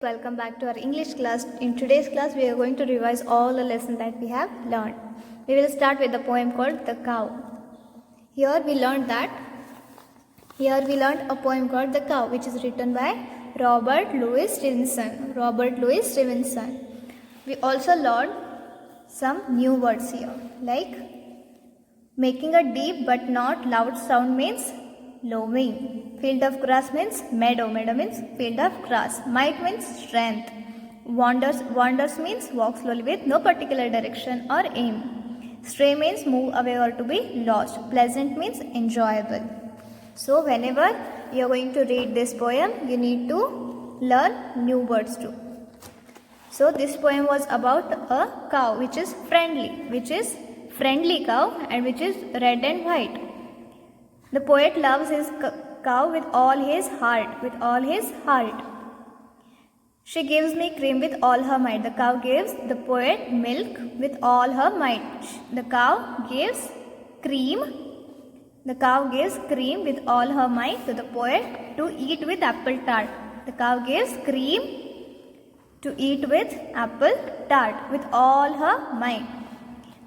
Welcome back to our English class. In today's class, we are going to revise all the lessons that we have learned. We will start with the poem called The Cow. Here we learned a poem called The Cow, which is written by Robert Louis Stevenson. We also learned some new words here, like making a deep but not loud sound means lowing. Field of grass means meadow. Meadow means field of grass. Might means strength. Wanders means walk slowly with no particular direction or aim. Stray means move away or to be lost. Pleasant means enjoyable. So whenever you are going to read this poem, you need to learn new words too. So this poem was about a cow which is friendly cow and which is red and white. The poet loves his cow with all his heart. She gives me cream with all her might. The cow gives the poet milk with all her might. The cow gives cream with all her might to the poet to eat with apple tart. The cow gives cream to eat with apple tart with all her might.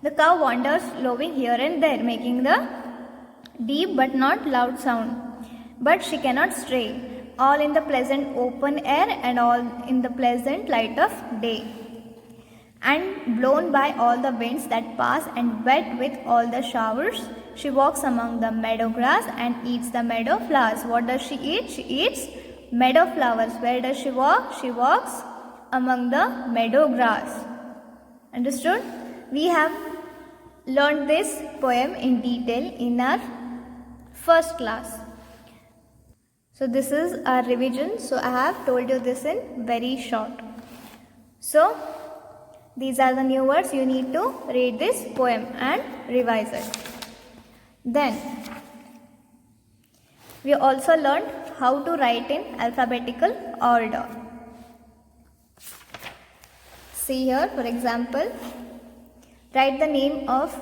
The cow wanders lowing here and there, making the deep but not loud sound. But she cannot stray, all in the pleasant open air and all in the pleasant light of day. And blown by all the winds that pass and wet with all the showers, she walks among the meadow grass and eats the meadow flowers. What does she eat? She eats meadow flowers. Where does she walk? She walks among the meadow grass. Understood? We have learned this poem in detail in our first class. So this is our revision. So I have told you this in very short. So these are the new words. You need to read this poem and revise it. Then we also learned how to write in alphabetical order. See here, for example, write the name of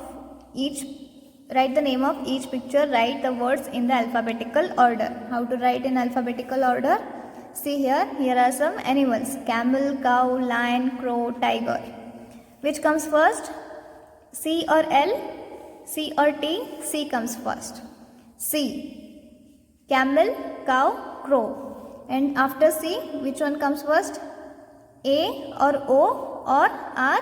each picture, write the words in the alphabetical order. How to write in alphabetical order? See here are some animals: camel, cow, lion, crow, tiger. Which comes first? C or L? C or T? C comes first. C. Camel, cow, crow. And after C, which one comes first? A or O or R?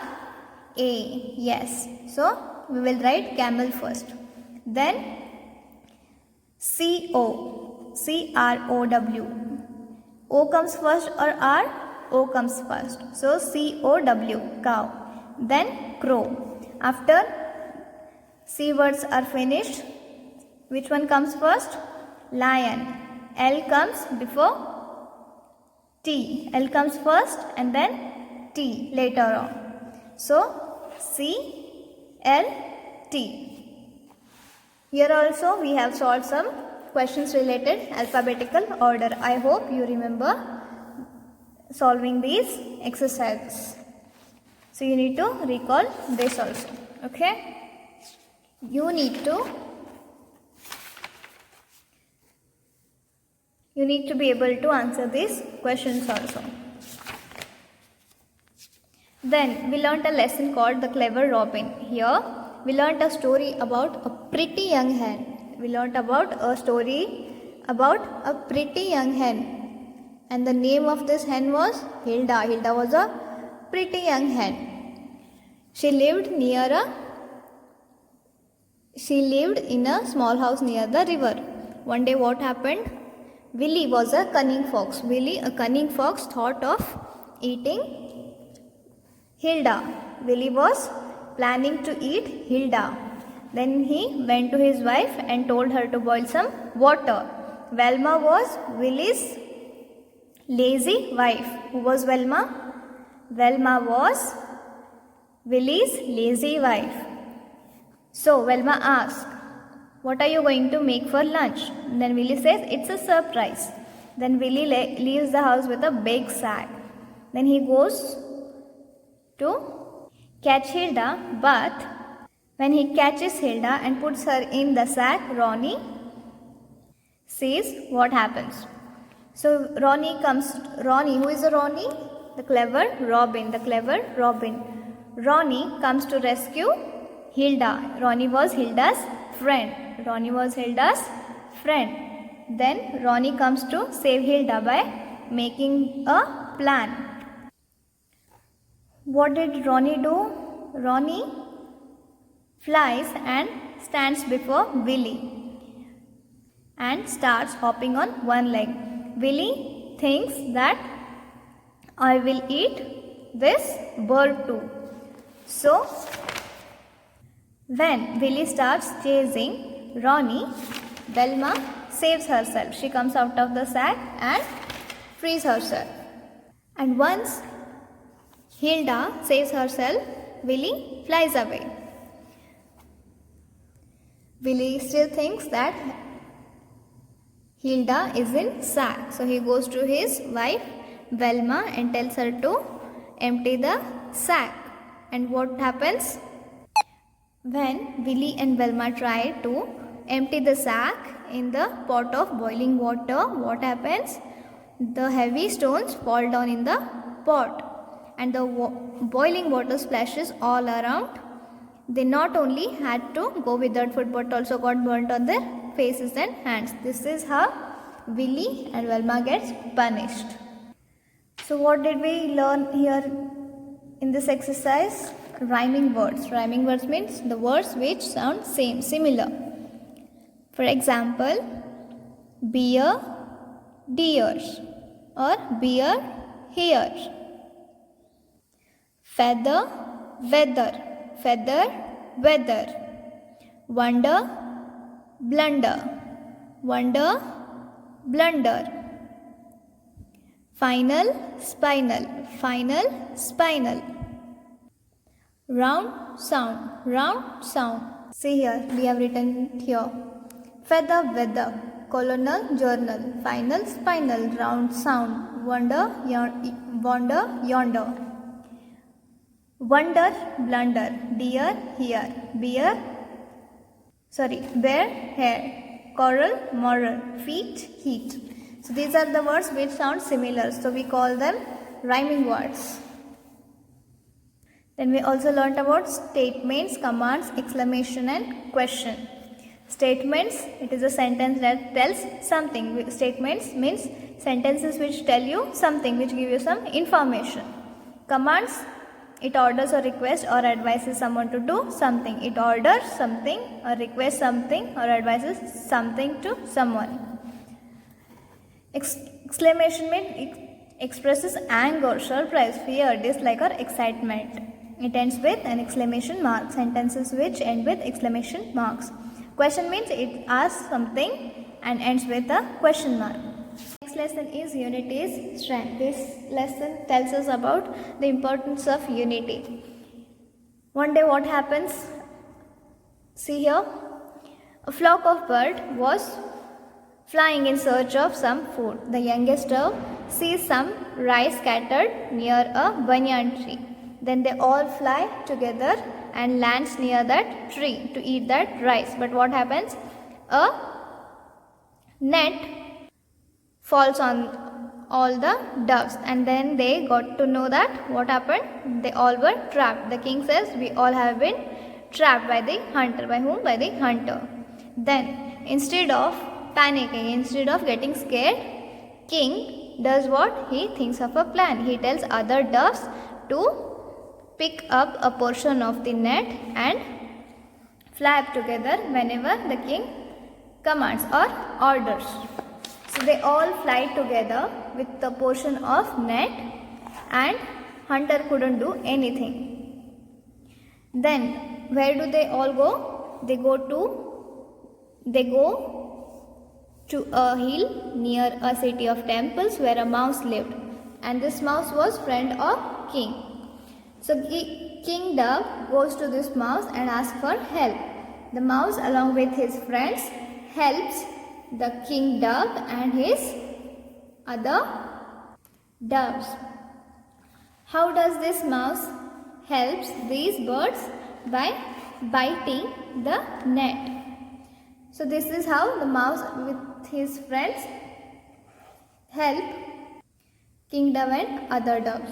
A. Yes. So we will write camel first. Then C-O. C-R-O-W. O comes first or R? O comes first. So C-O-W. Cow. Then crow. After C words are finished, which one comes first? Lion. L comes before T. L comes first and then T later on. So C, L, T. Here also we have solved some questions related alphabetical order. I hope you remember solving these exercises. So you need to recall this also. Okay? You need to be able to answer these questions also. Then we learnt a lesson called The Clever Robin. Here we learnt a story about a pretty young hen. And the name of this hen was Hilda. Hilda was a pretty young hen. She lived in a small house near the river. One day what happened? Willie was a cunning fox. A cunning fox, thought of eating Hilda. Willie was planning to eat Hilda. Then he went to his wife and told her to boil some water. Velma was Willie's lazy wife. Who was Velma? Velma was Willie's lazy wife. So Velma asked, "What are you going to make for lunch?" Then Willie says, "It's a surprise." Then Willie leaves the house with a big sack. Then he goes to catch Hilda, but when he catches Hilda and puts her in the sack, Ronnie sees what happens. So Ronnie, who is Ronnie? The clever Robin. Ronnie comes to rescue Hilda. Ronnie was Hilda's friend. Then Ronnie comes to save Hilda by making a plan. What did Ronnie do? Ronnie flies and stands before Willie and starts hopping on one leg. Willie thinks that I will eat this bird too. So when Willie starts chasing Ronnie, Velma saves herself. She comes out of the sack and frees herself. And once Hilda saves herself, Willie flies away. Willie still thinks that Hilda is in sack. So he goes to his wife Velma and tells her to empty the sack. And what happens? When Willie and Velma try to empty the sack in the pot of boiling water, what happens? The heavy stones fall down in the pot and the boiling water splashes all around. They not only had to go without food but also got burnt on their faces and hands. This is how Willie and Velma gets punished. So what did we learn here in this exercise? Rhyming words. Rhyming words means the words which sound similar. For example, beer, deer, or beer, here. Feather, weather. Feather, weather. Wonder, blunder. Wonder, blunder. Final, spinal. Final, spinal. Round, sound. Round, sound. See here, we have written here. Feather, weather. Colonel, journal. Final, spinal. Round, sound. Wonder, yonder. Wonder, blunder. Deer, here. Bear, hair. Coral, moral. Feet, heat. So these are the words which sound similar. So we call them rhyming words. Then we also learnt about statements, commands, exclamation and question. Statements, it is a sentence that tells something. Statements means sentences which tell you something, which give you some information. Commands, it orders or requests or advises someone to do something. It orders something or requests something or advises something to someone. Exclamation means it expresses anger, surprise, fear, dislike or excitement. It ends with an exclamation mark. Sentences which end with exclamation marks. Question means it asks something and ends with a question mark. Next lesson is unity is strength. This lesson tells us about the importance of unity. One day what happens? See here. A flock of birds was flying in search of some food. The youngest dove sees some rice scattered near a banyan tree. Then they all fly together and lands near that tree to eat that rice. But what happens? A net falls on all the doves, and then they got to know that what happened? They all were trapped. The king says, we all have been trapped by the hunter. By whom? By the hunter. Then instead of panicking, instead of getting scared, king does what? He thinks of a plan. He tells other doves to pick up a portion of the net and fly up together whenever the king commands or orders. So they all fly together with the portion of net and hunter couldn't do anything. Then where do they all go? They go to a hill near a city of temples where a mouse lived, and this mouse was friend of king. So King Dove goes to this mouse and asks for help. The mouse along with his friends helps the King Dove and his other doves. How does this mouse helps these birds? By biting the net. So this is how the mouse with his friends help king dove and other doves.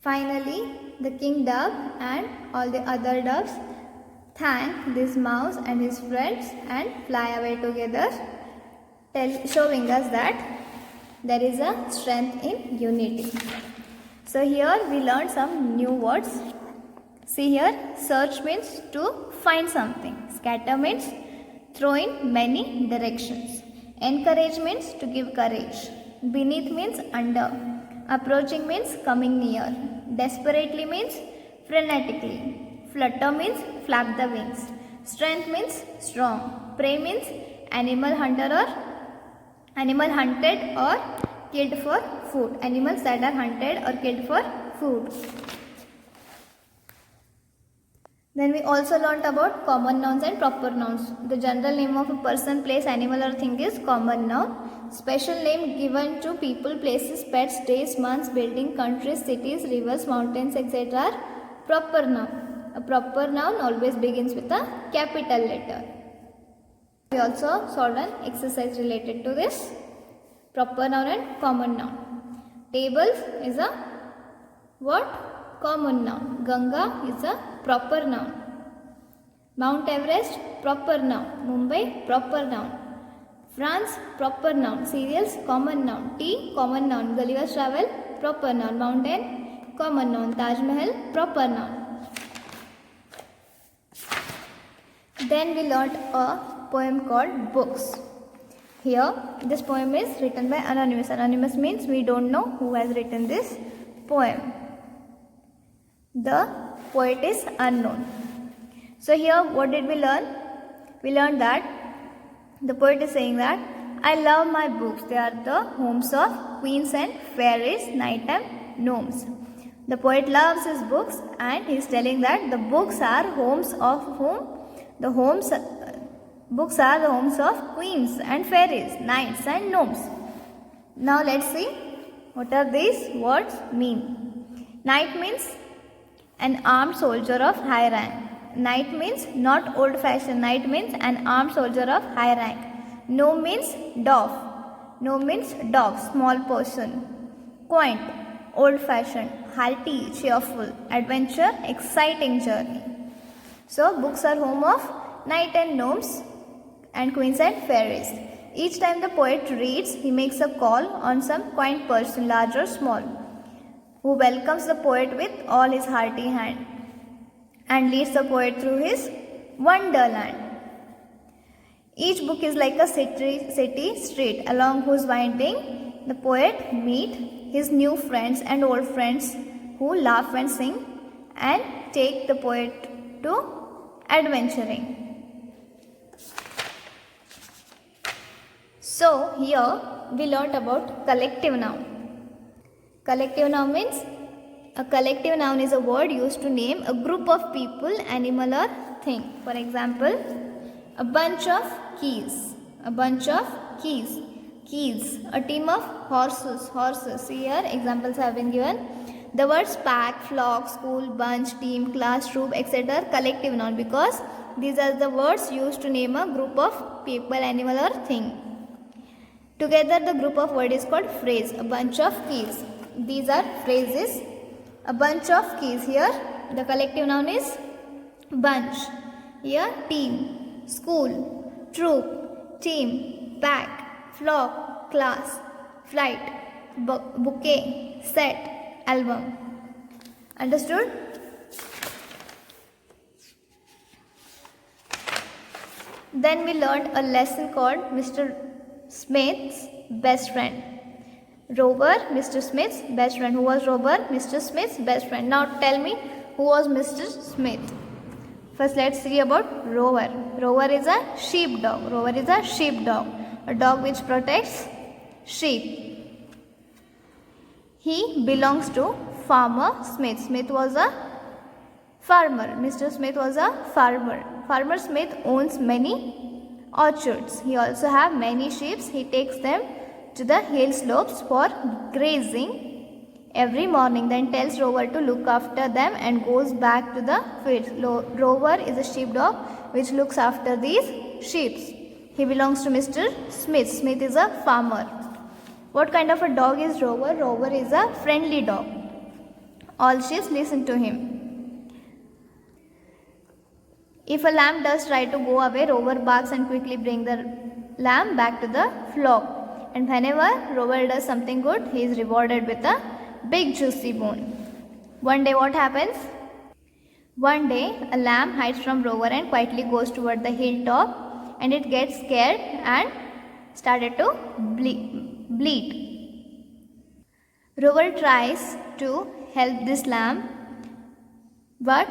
Finally, the king dove and all the other doves thank this mouse and his friends and fly away together, showing us that there is a strength in unity. So here we learned some new words. See here, search means to find something. Scatter means throw in many directions. Encourage means to give courage. Beneath means under. Approaching means coming near. Desperately means frenetically. Flutter means flap the wings. Strength means strong. Prey means animal hunter or animal hunted or killed for food. Animals that are hunted or killed for food. Then we also learnt about common nouns and proper nouns. The general name of a person, place, animal or thing is common noun. Special name given to people, places, pets, days, months, building, countries, cities, rivers, mountains, etc. are proper noun. A proper noun always begins with a capital letter. We also solved an exercise related to this. Proper noun and common noun. Tables is a what? Common noun. Ganga is a proper noun. Mount Everest, proper noun. Mumbai, proper noun. France, proper noun. Cereals, common noun. Tea, common noun. Gulliver's Travel, proper noun. Mountain, common noun. Taj Mahal, proper noun. Then we learnt a poem called Books. Here, this poem is written by Anonymous. Anonymous means we don't know who has written this poem. The poet is unknown. So here what did we learn? We learned that the poet is saying that I love my books. They are the homes of queens and fairies, nighttime gnomes. The poet loves his books and he is telling that the books are homes of whom? Books are the homes of queens and fairies, knights and gnomes. Now let's see what are these words mean. Knight means an armed soldier of high rank. Knight means not old fashioned. Knight means an armed soldier of high rank. Gnome means dwarf. Gnome means dog, small person. Quaint, old fashioned. Hearty, cheerful. Adventure, exciting journey. So books are home of knight and gnomes and queens and fairies. Each time the poet reads, he makes a call on some quaint person, large or small, who welcomes the poet with all his hearty hand and leads the poet through his wonderland. Each book is like a city street along whose winding the poet meet his new friends and old friends who laugh and sing and take the poet to adventuring. So here we learnt about collective noun. Collective noun means a collective noun is a word used to name a group of people, animal or thing. For example, a bunch of keys. A bunch of keys. Keys. A team of horses. Horses. Here examples have been given. The words pack, flock, school, bunch, team, class, troop, etc. are collective noun because these are the words used to name a group of people, animal or thing. Together the group of words is called phrase. A bunch of keys. These are phrases. A bunch of keys. Here the collective noun is bunch. Here team, school, troop, team, pack, flock, class, flight, bouquet, set, album. Understood? Then we learned a lesson called Mr. Smith's best friend. Rover, Mr. Smith's best friend. Who was Rover? Mr. Smith's best friend. Now tell me who was Mr. Smith. First let's see about Rover. Rover is a sheepdog. Rover is a sheepdog. A dog which protects sheep. He belongs to Farmer Smith. Smith was a farmer. Mr. Smith was a farmer. Farmer Smith owns many orchards. He also have many sheep. He takes them to the hill slopes for grazing every morning, then tells Rover to look after them and goes back to the fields. Rover is a sheepdog which looks after these sheep. He belongs to Mr. Smith. Smith is a farmer. What kind of a dog is Rover? Rover is a friendly dog. All sheep listen to him. If a lamb does try to go away, Rover barks and quickly brings the lamb back to the flock. And whenever Rover does something good, he is rewarded with a big juicy bone. One day what happens? One day a lamb hides from Rover and quietly goes toward the hilltop, and it gets scared and started to bleat. Rover tries to help this lamb, but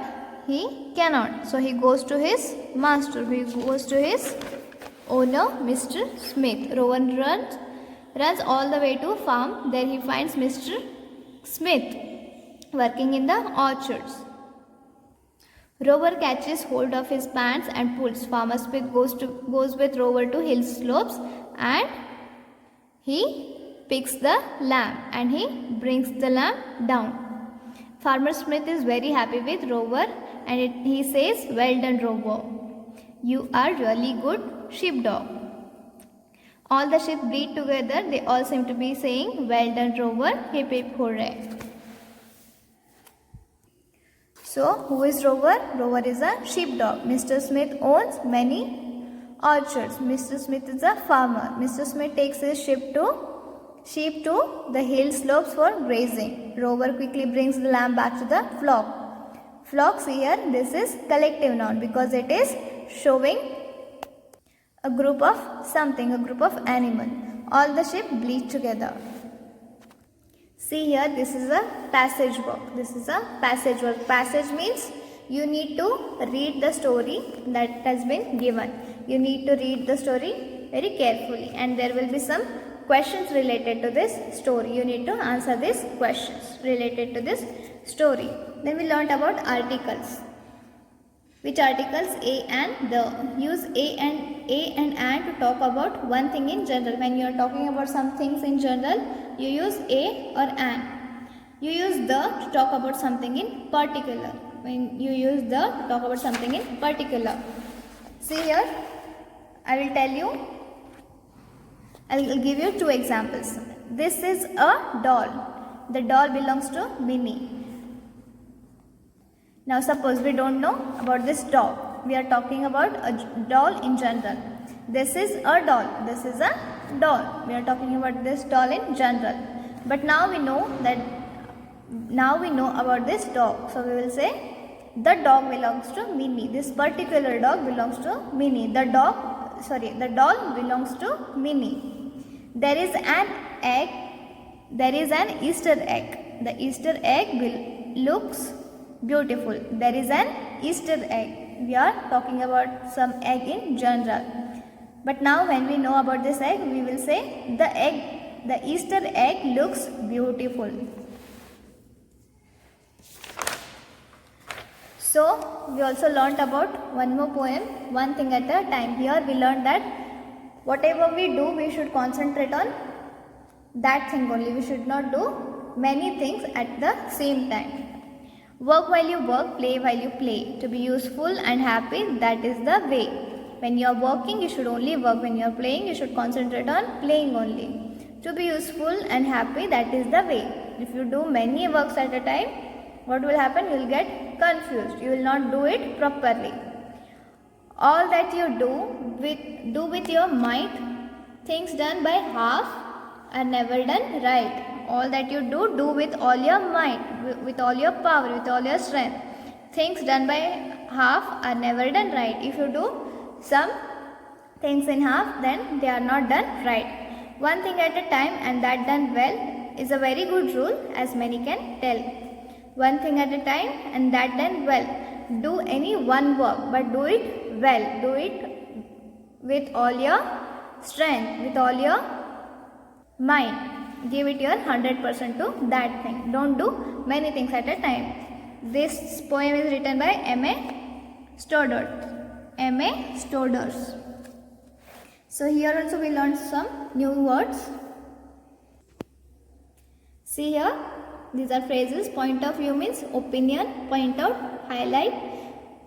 he cannot. So he goes to his master, he goes to his owner, Mr. Smith. Rover runs all the way to farm. There he finds Mr. Smith working in the orchards. Rover catches hold of his pants and pulls. Farmer Smith goes with Rover to hill slopes, and he picks the lamb and he brings the lamb down. Farmer Smith is very happy with Rover, and he says, "Well done, Rover. You are really good sheepdog." All the sheep bleat together. They all seem to be saying, "Well done, Rover. Hip hip hooray." So, who is Rover? Rover is a sheepdog. Mr. Smith owns many orchards. Mr. Smith is a farmer. Mr. Smith takes his sheep to the hill slopes for grazing. Rover quickly brings the lamb back to the flock. Flocks here, this is collective noun because it is showing a group of something, a group of animal. All the sheep bleat together. See here, this is a passage work. This is a passage work. Passage means you need to read the story that has been given. You need to read the story very carefully, and there will be some questions related to this story. You need to answer these questions related to this story. Then we learnt about articles. Which articles? A and the. Use a and to talk about one thing in general. When you are talking about some things in general, you use a or an. You use the to talk about something in particular. When you use the to talk about something in particular. See here, I will tell you. I will give you two examples. This is a doll. The doll belongs to Minnie. Now suppose we don't know about this dog. We are talking about a doll in general. This is a doll. This is a doll. We are talking about this doll in general. But now we know about this dog. So we will say the dog belongs to Minnie. This particular dog belongs to Minnie. The doll belongs to Minnie. There is an egg. There is an Easter egg. The Easter egg looks beautiful. There is an Easter egg. We are talking about some egg in general. But now when we know about this egg, we will say the Easter egg looks beautiful. So we also learnt about one more poem, One Thing at a Time. Here we learned that whatever we do, we should concentrate on that thing only. We should not do many things at the same time. Work while you work, play while you play. To be useful and happy, that is the way. When you are working, you should only work. When you are playing, you should concentrate on playing only. To be useful and happy, that is the way. If you do many works at a time, what will happen? You will get confused. You will not do it properly. All that you do with your might. Things done by half are never done right. All that you do with all your might, with all your power, with all your strength. Things done by half are never done right. If you do some things in half, then they are not done right. One thing at a time, and that done well, is a very good rule, as many can tell. One thing at a time, and that done well. Do any one work, but do it well. Do it with all your strength, with all your mind. Give it your 100% to that thing. Don't do many things at a time. This poem is written by M.A. Stoddard. So here also we learned some new words. See here, these are phrases. Point of view means opinion. Point out, highlight.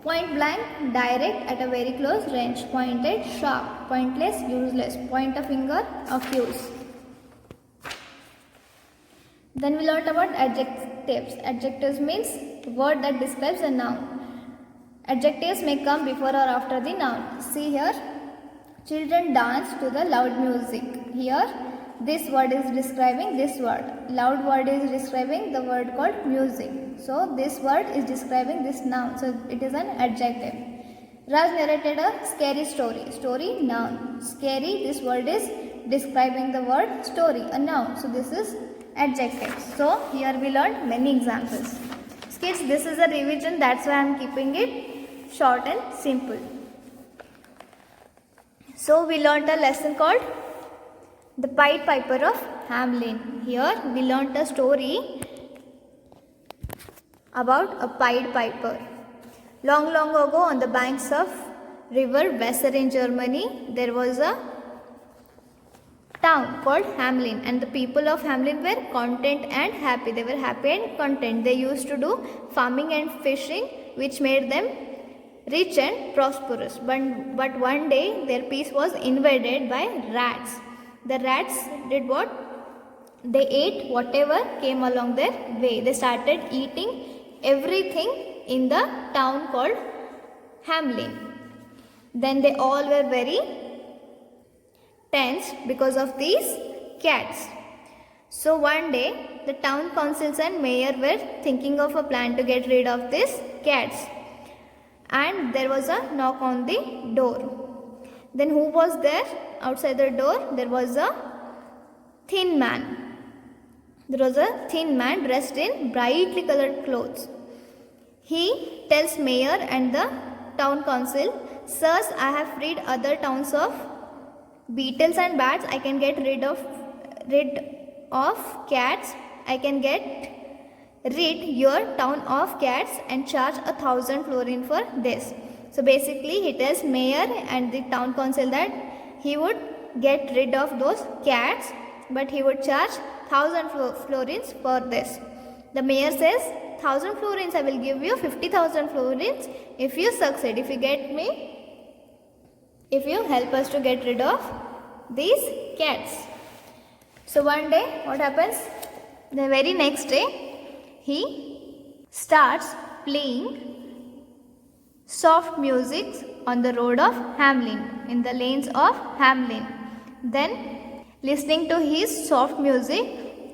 Point blank, direct, at a very close range. Pointed, sharp. Pointless, useless. Point a finger, accuse. Then we learnt about adjectives. Adjectives means word that describes a noun. Adjectives may come before or after the noun. See here, children dance to the loud music. Here, this word is describing this word. Loud word is describing the word called music. So, this word is describing this noun. So, it is an adjective. Raj narrated a scary story. Story, noun. Scary, this word is describing the word story, a noun. So, this is adjective. So, here we learned many examples. Kids, this is a revision. That's why I am keeping it short and simple. So, we learned a lesson called The Pied Piper of Hamelin. Here we learnt a story about a Pied Piper. Long ago, on the banks of river Weser in Germany, there was a town called Hamelin, and the people of Hamelin were content and happy. They were happy and content. They used to do farming and fishing, which made them rich and prosperous. But one day their peace was invaded by rats. The rats did what? They ate whatever came along their way. They started eating everything in the town called Hamelin. Then they all were very tense because of these cats. So one day the town councils and mayor were thinking of a plan to get rid of these cats. And there was a knock on the door. Then who was there? Outside the door there was a thin man. There was a thin man dressed in brightly colored clothes. He tells mayor and the town council, "Sirs, I have freed other towns of beetles and bats. I can get rid of cats. I can get rid your town of cats and charge 1,000 florin for this." So basically he tells mayor and the town council that he would get rid of those cats, but he would charge 1,000 florins for this. The mayor says, 1,000 florins, I will give you 50,000 florins if you succeed, if you help us to get rid of these cats. So one day what happens? The very next day he starts playing soft music on the road of Hamelin, in the lanes of Hamelin. Then, listening to his soft music,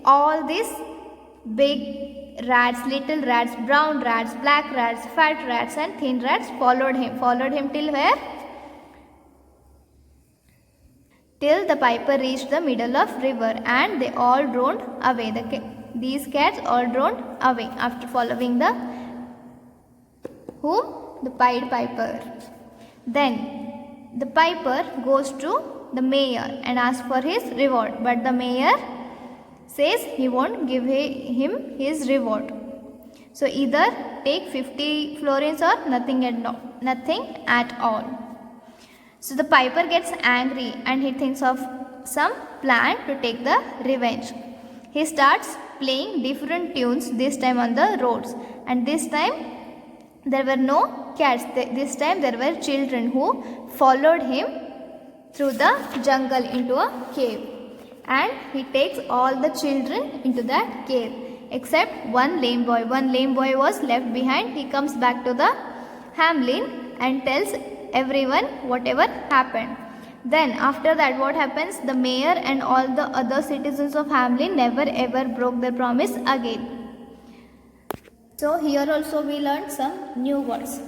all these big rats, little rats, brown rats, black rats, fat rats and thin rats followed him till where? Till the piper reached the middle of river, and they all droned away. These cats all droned away after following the Pied Piper. Then the piper goes to the mayor and asks for his reward, but the mayor says he won't give him his reward. So either take 50 florins or nothing at all. So the piper gets angry and he thinks of some plan to take the revenge. He starts playing different tunes, this time on the roads, and this time there were no cats. This time there were children who followed him through the jungle into a cave, and he takes all the children into that cave except one lame boy. One lame boy was left behind. He comes back to the Hamelin and tells everyone whatever happened. Then after that what happens? The mayor and all the other citizens of Hamelin never ever broke their promise again. So here also we learned some new words.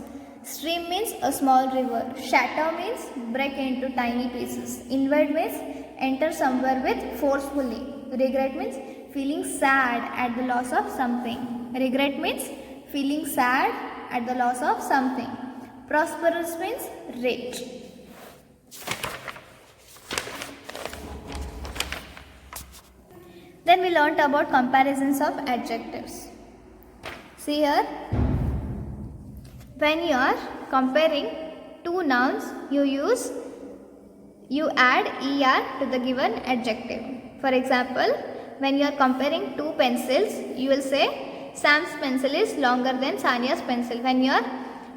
Stream means a small river. Shatter means break into tiny pieces. Invade means enter somewhere with forcefully. Regret means feeling sad at the loss of something. Regret means feeling sad at the loss of something. Prosperous means rich. Then we learnt about comparisons of adjectives. See here, when you are comparing two nouns, you add er to the given adjective. For example, when you are comparing two pencils, you will say Sam's pencil is longer than Sania's pencil. When you are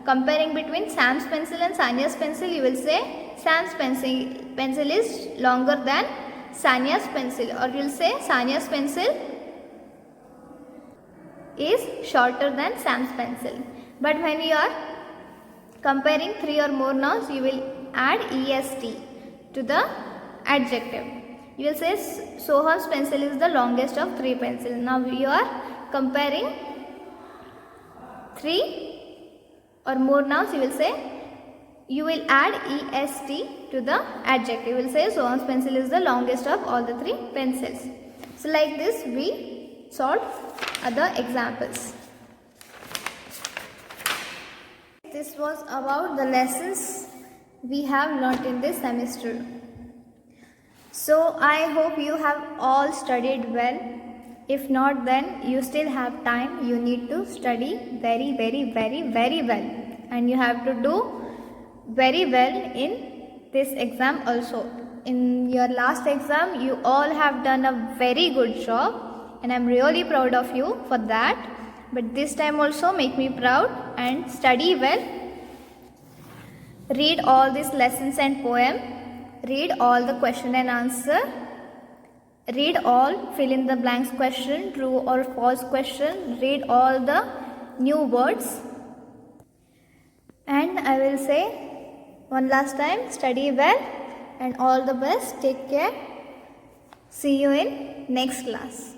comparing between Sam's pencil and Sania's pencil, you will say Sam's pencil is longer than Sania's pencil, or you will say Sania's pencil is shorter than Sam's pencil. But when you are comparing 3 or more nouns, you will add est to the adjective. You will say Soham's pencil is the longest of 3 pencils. Now you are comparing 3 or more nouns, you will add est to the adjective. You will say Soham's pencil is the longest of all the 3 pencils. So like this we solve other examples. This was about the lessons we have learnt in this semester. So I hope you have all studied well. If not, then you still have time. You need to study very well, and you have to do very well in this exam also. In your last exam, you all have done a very good job, and I am really proud of you for that. But this time also make me proud and study well. Read all these lessons and poem. Read all the question and answer. Read all fill in the blanks question, true or false question. Read all the new words. And I will say one last time, study well and all the best. Take care. See you in next class.